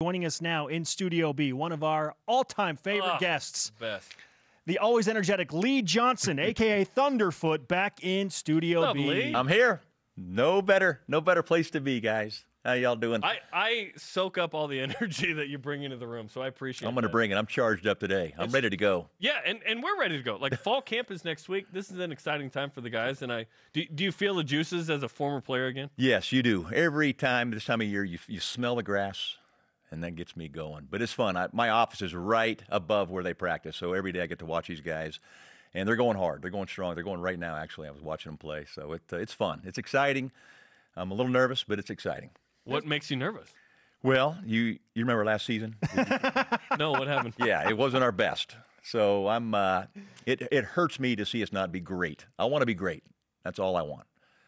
Joining us now in Studio B, one of our all-time favorite guests. Best. The always energetic Lee Johnson, a.k.a. Thunderfoot, back in Studio B. Lee? I'm here. No better place to be, guys. How y'all doing? I soak up all the energy that you bring into the room, so I appreciate it. I'm going to bring it. I'm charged up today. I'm ready to go. Yeah, and we're ready to go. Like, fall camp is next week. This is an exciting time for the guys. And do you feel the juices as a former player again? Yes, you do. Every time, this time of year, you smell the grass, and that gets me going. But it's fun. My office is right above where they practice, so every day I get to watch these guys. And they're going hard. They're going strong. They're going right now, actually. I was watching them play. So it's fun. It's exciting. I'm a little nervous, but it's exciting. What makes you nervous? Well, you remember last season? No, what happened? Yeah, it wasn't our best. So it hurts me to see us not be great. I want to be great. That's all I want.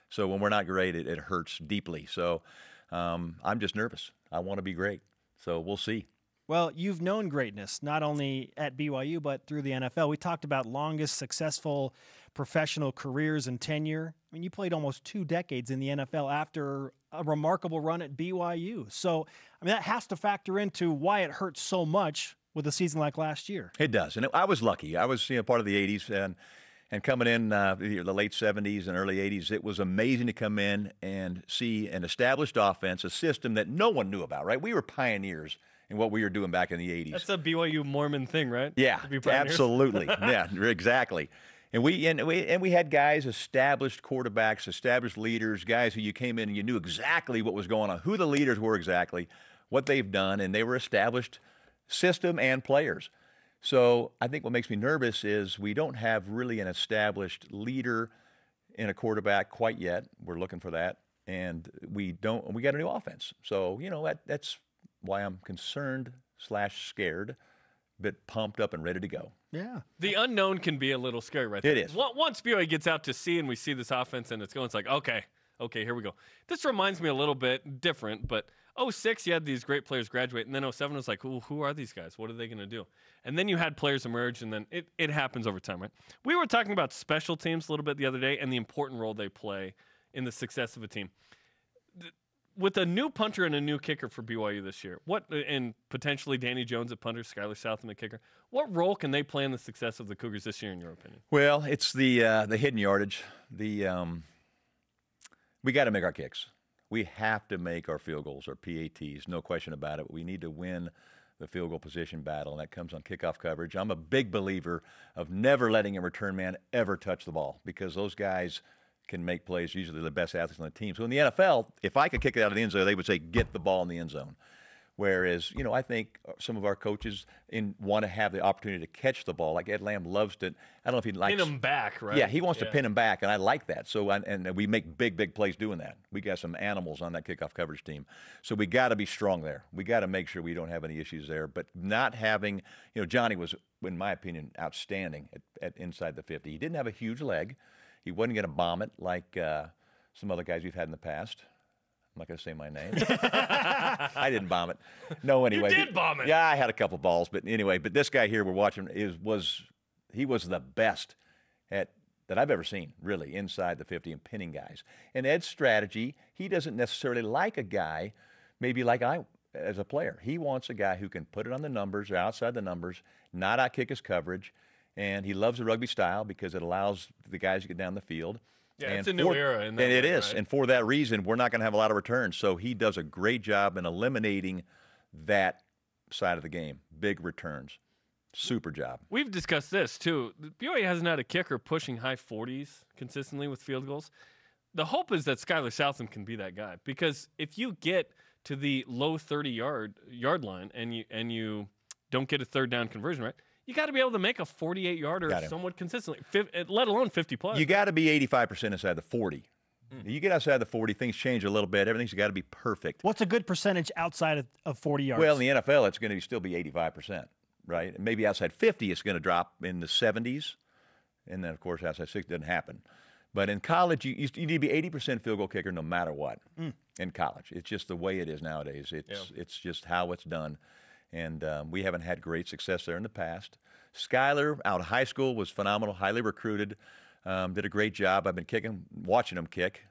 So when we're not great, it hurts deeply. So I'm just nervous. I want to be great. So we'll see. Well, you've known greatness, not only at BYU, but through the NFL. We talked about longest successful professional careers and tenure. I mean, you played almost 2 decades in the NFL after a remarkable run at BYU. So, I mean, that has to factor into why it hurts so much with a season like last year. It does. And I was lucky. I was part of the 80s and coming in the late 70s and early 80s, it was amazing to come in and see an established offense, a system that no one knew about, right? We were pioneers in what we were doing back in the 80s. That's a BYU Mormon thing, right? Yeah, absolutely. Yeah, exactly. And we had guys, established quarterbacks, established leaders, guys who you came in and you knew exactly what was going on, who the leaders were exactly, what they've done, and they were established system and players. So I think what makes me nervous is we don't have really an established leader in a quarterback quite yet. We're looking for that, and we got a new offense. So that's why I'm concerned / scared, but pumped up and ready to go. Yeah. The unknown can be a little scary right there. It is. Once BYU gets out to sea and we see this offense and it's going, it's like, okay, here we go. This reminds me a little bit different, but 06, you had these great players graduate, and then 07 was like, who are these guys? What are they going to do? And then you had players emerge, and then it happens over time, right? We were talking about special teams a little bit the other day and the important role they play in the success of a team. With a new punter and a new kicker for BYU this year, and potentially Danny Jones at punter, Skylar Southam at kicker, what role can they play in the success of the Cougars this year, in your opinion? Well, it's the hidden yardage. We got to make our kicks. We have to make our field goals, our PATs, no question about it. We need to win the field goal position battle, and that comes on kickoff coverage. I'm a big believer of never letting a return man ever touch the ball, because those guys can make plays. Usually the best athletes on the team. So in the NFL, if I could kick it out of the end zone, they would say, get the ball in the end zone. Whereas, I think some of our coaches want to have the opportunity to catch the ball. Like Ed Lamb loves to. I don't know if he likes. Pin him back, right? Yeah, he wants to pin him back, and I like that. So, and we make big plays doing that. We got some animals on that kickoff coverage team. So we got to be strong there. We got to make sure we don't have any issues there. But not having, Johnny was, in my opinion, outstanding at inside the 50. He didn't have a huge leg. He wasn't going to bomb it like some other guys we've had in the past. I'm not going to say my name. I didn't bomb it. No, anyway. You did bomb it. Yeah, I had a couple balls, but anyway. But this guy here we're watching was the best that I've ever seen, really, inside the 50 and pinning guys. And Ed's strategy, he doesn't necessarily like a guy, maybe like I as a player. He wants a guy who can put it on the numbers or outside the numbers, not outkick his coverage. And he loves the rugby style because it allows the guys to get down the field. Yeah, it's a new era. And it is. Right? And for that reason, we're not going to have a lot of returns. So he does a great job in eliminating that side of the game. Big returns. Super job. We've discussed this, too. BYU hasn't had a kicker pushing high 40s consistently with field goals. The hope is that Skylar Southam can be that guy. Because if you get to the low 30-yard line and you don't get a third down conversion, right, you got to be able to make a 48-yarder somewhat consistently, let alone 50-plus. You got to be 85% inside the 40. You get outside the 40, things change a little bit. Everything's got to be perfect. What's a good percentage outside of 40 yards? Well, in the NFL, it's going to still be 85%, right? And maybe outside 50, it's going to drop in the 70s. And then, of course, outside 60 doesn't happen. But in college, you need to be 80% field goal kicker no matter what in college. It's just the way it is nowadays. It's just how it's done. And we haven't had great success there in the past. Skylar, out of high school, was phenomenal, highly recruited, did a great job. I've been watching him kick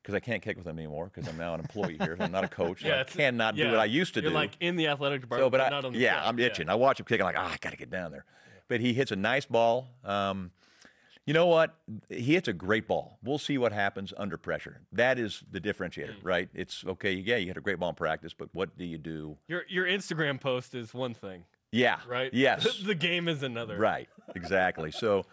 because I can't kick with them anymore because I'm now an employee here. I'm not a coach. So Yeah, I cannot do what I used to You're do. like in the athletic department, but not on the field. I'm itching. I watch him kick. I'm like, I got to get down there. But he hits a nice ball. You know what? He hits a great ball. We'll see what happens under pressure. That is the differentiator, right? It's okay. Yeah, you hit a great ball in practice, but what do you do? Your Instagram post is one thing. Yeah. Right? Yes. The game is another. Right. Exactly. So,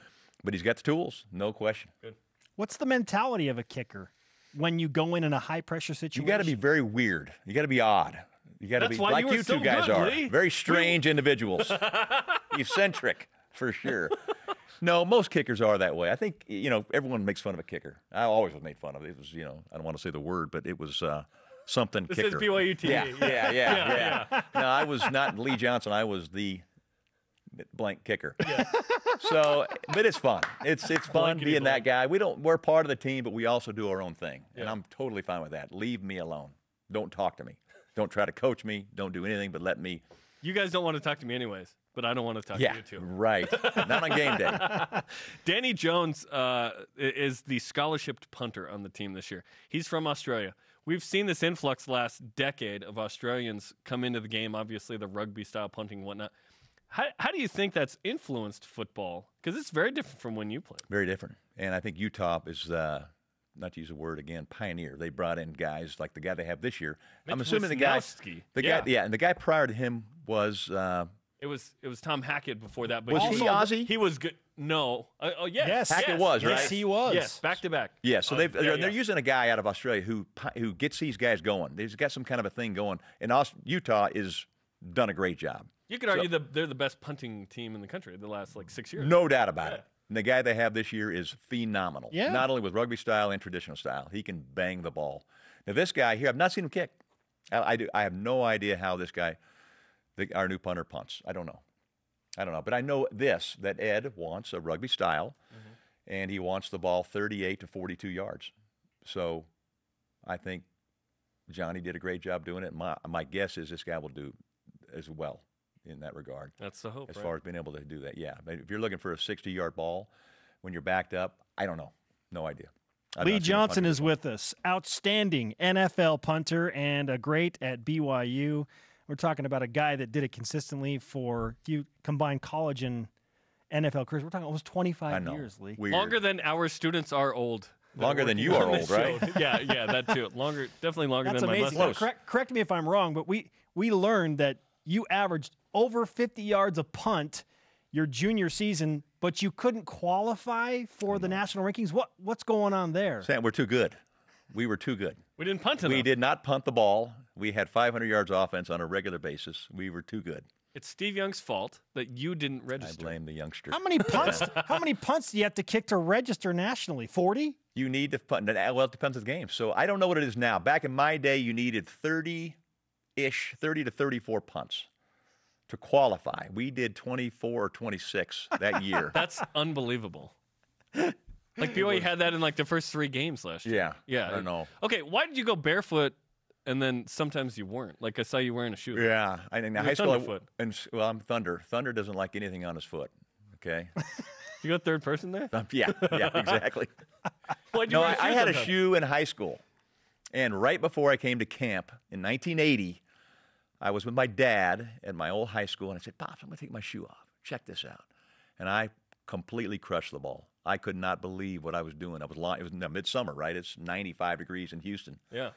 but he's got the tools, no question. Good. What's the mentality of a kicker when you go in a high-pressure situation? You got to be very weird. You got to be odd. You got to be why like you were you so two guys good, are. Lee. Very strange individuals. Eccentric, for sure. No, most kickers are that way. I think, everyone makes fun of a kicker. I always was made fun of it. It was, I don't want to say the word, but it was something This kicker. is BYUtv. Yeah. No, I was not Lee Johnson. I was the blank kicker. Yeah. So, but it's fun. It's fun being that guy. We're part of the team, but we also do our own thing. Yeah. And I'm totally fine with that. Leave me alone. Don't talk to me. Don't try to coach me. Don't do anything but let me. You guys don't want to talk to me anyways, but I don't want to talk to you too. Right. Not on game day. Danny Jones is the scholarship punter on the team this year. He's from Australia. We've seen this influx last decade of Australians come into the game, obviously the rugby-style punting and whatnot. How do you think that's influenced football? Because it's very different from when you played. Very different. And I think Utah is, not to use a word again, pioneer. They brought in guys like the guy they have this year. I'm assuming the guy, and the guy prior to him was. It was Tom Hackett before that. But was he Aussie? He was good. No. Oh, yes. Yes. Hackett was, right? Yes, he was. Yes, back to back. Yeah, so they're using a guy out of Australia who gets these guys going. They've got some kind of a thing going. And Utah is done a great job. You could argue they're the best punting team in the country the last 6 years. No doubt about it. And the guy they have this year is phenomenal. Yeah. Not only with rugby style and traditional style, he can bang the ball. Now this guy here, I've not seen him kick. I have no idea how this guy, our new punter, punts. I don't know. But I know this, that Ed wants a rugby style, and he wants the ball 38 to 42 yards. So I think Johnny did a great job doing it. My guess is this guy will do as well in that regard. That's the hope, as far as being able to do that. Yeah. But if you're looking for a 60-yard ball when you're backed up, I don't know. No idea. Lee Johnson is with us. Outstanding NFL punter and a great at BYU. We're talking about a guy that did it consistently for, if you combine college and NFL careers, we're talking almost 25 years, Lee. Weird. Longer than our students are old. Longer than you are old, right? Yeah, that too. Definitely longer That's than amazing. my mustache. Correct me if I'm wrong, but we learned that you averaged over 50 yards a punt your junior season, but you couldn't qualify for the national rankings. What's going on there? Sam, we're too good. We were too good. We didn't punt enough. We did not punt the ball. We had 500 yards offense on a regular basis. We were too good. It's Steve Young's fault that you didn't register. I blame the youngster. How many punts? How many punts do you have to kick to register nationally? 40? You need to punt. Well, it depends on the game. So I don't know what it is now. Back in my day, you needed 30-ish, 30 to 34 punts to qualify. We did 24 or 26 that year. That's unbelievable. Like BYU had that in the first 3 games last year. Yeah. I don't know. Okay, why did you go barefoot and then sometimes you weren't? Like I saw you wearing a shoe. Yeah. I think high school. Thunderfoot. I'm Thunder. Thunder doesn't like anything on his foot. Okay. You go third person there? Yeah, exactly. Why'd you wear a shoe I had a sometimes? shoe in high school. And right before I came to camp in 1980, I was with my dad at my old high school, and I said, Pops, I'm going to take my shoe off. Check this out. And I completely crushed the ball. I could not believe what I was doing. It was midsummer, right? It's 95 degrees in Houston. Yeah.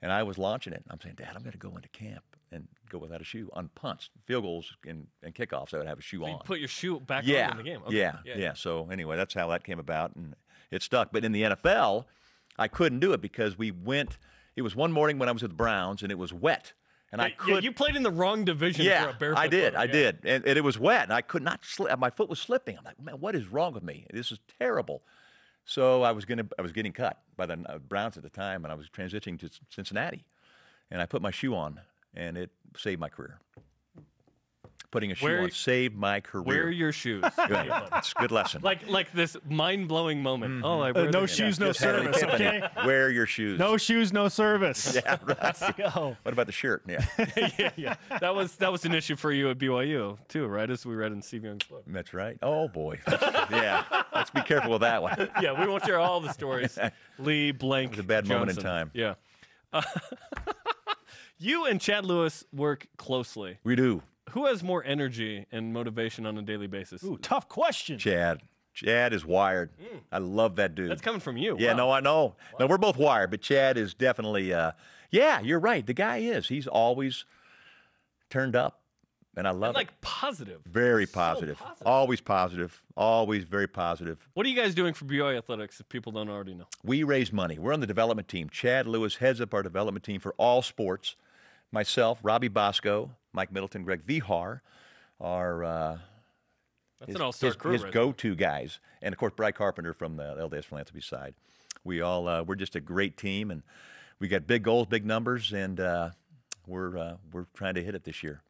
And I was launching it. I'm saying, Dad, I'm going to go into camp and go without a shoe on punts, field goals, and kickoffs. I would have a shoe on. You put your shoe back on in the game. Okay. Yeah. So anyway, that's how that came about, and it stuck. But in the NFL, I couldn't do it because it was one morning when I was with the Browns, and it was wet. And I could. Yeah, you played in the wrong division for a barefoot. I did. player. I did. And it was wet, and I could not slip. My foot was slipping. I'm like, man, what is wrong with me? This is terrible. So I was getting cut by the Browns at the time, and I was transitioning to Cincinnati. And I put my shoe on, and it saved my career. Putting a shoe on saved my career. Wear your shoes. It's a good lesson. Like this mind-blowing moment. Oh, I wear no shoes, no service, okay? Wear your shoes. No shoes, no service. Yeah, right. Let's go. What about the shirt? Yeah. yeah. That was an issue for you at BYU too, right? As we read in Steve Young's book. That's right. Oh, boy. Yeah. Let's be careful with that one. Yeah, we won't share all the stories. Lee blank. It was a bad moment in Johnson. time. Yeah. You and Chad Lewis work closely. We do. Who has more energy and motivation on a daily basis? Ooh, tough question. Chad. Chad is wired. I love that dude. That's coming from you. Yeah, Wow. no, I know. Wow. No, we're both wired, but Chad is definitely, yeah, you're right. The guy is. He's always turned up, and I love it. Like positive. Very positive. So positive. Always positive. Always very positive. What are you guys doing for BYU Athletics if people don't already know? We raise money. We're on the development team. Chad Lewis heads up our development team for all sports. Myself, Robbie Bosco, Mike Middleton, Greg Vihar are That's an all-star crew. his go-to guys. And, of course, Bry Carpenter from the LDS Philanthropy side. We're just a great team, and we got big goals, big numbers, and we're trying to hit it this year.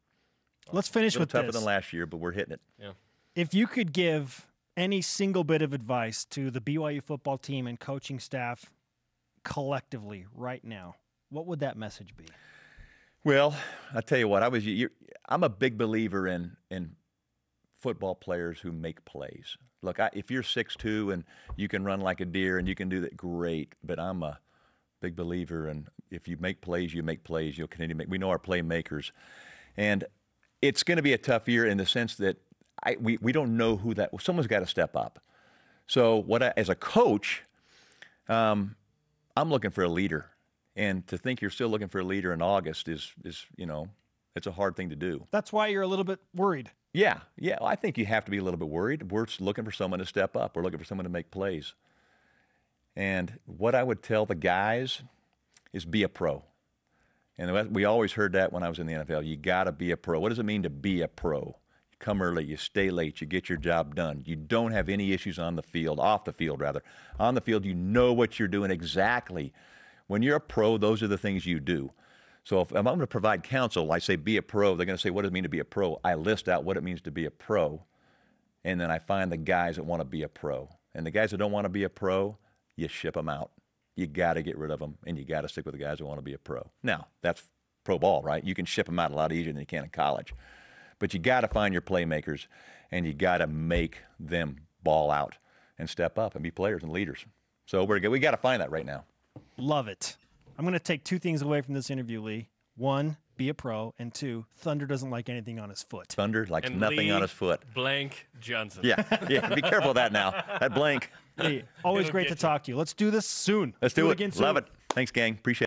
Let's finish with tougher this. than last year, but we're hitting it. Yeah. If you could give any single bit of advice to the BYU football team and coaching staff collectively right now, what would that message be? Well, I tell you what, I'm a big believer in football players who make plays. Look, if you're 6'2" and you can run like a deer and you can do that, great. But I'm a big believer in if you make plays, you make plays. You'll continue to make. We know our playmakers, and it's going to be a tough year in the sense that we don't know who that. Someone's got to step up. So as a coach, I'm looking for a leader. And to think you're still looking for a leader in August is it's a hard thing to do. That's why you're a little bit worried. Yeah. I think you have to be a little bit worried. We're looking for someone to step up. We're looking for someone to make plays. And what I would tell the guys is be a pro. And we always heard that when I was in the NFL. You got to be a pro. What does it mean to be a pro? You come early, you stay late, you get your job done. You don't have any issues on the field, off the field rather. On the field, you know what you're doing exactly. When you're a pro, those are the things you do. So if I'm going to provide counsel, I say be a pro. They're going to say, what does it mean to be a pro? I list out what it means to be a pro, and then I find the guys that want to be a pro. And the guys that don't want to be a pro, you ship them out. You got to get rid of them, and you got to stick with the guys that want to be a pro. Now, that's pro ball, right? You can ship them out a lot easier than you can in college. But you got to find your playmakers, and you got to make them ball out and step up and be players and leaders. So we got to find that right now. Love it. I'm going to take two things away from this interview, Lee. One, be a pro, and two, Thunder doesn't like anything on his foot. Thunder likes And nothing Lee on his foot. Blank Johnson. Yeah. Be careful of that now. That blank. Lee, always It'll great get to you. talk to you. Let's do this soon. Let's do it. Again soon. Love it. Thanks, gang. Appreciate it.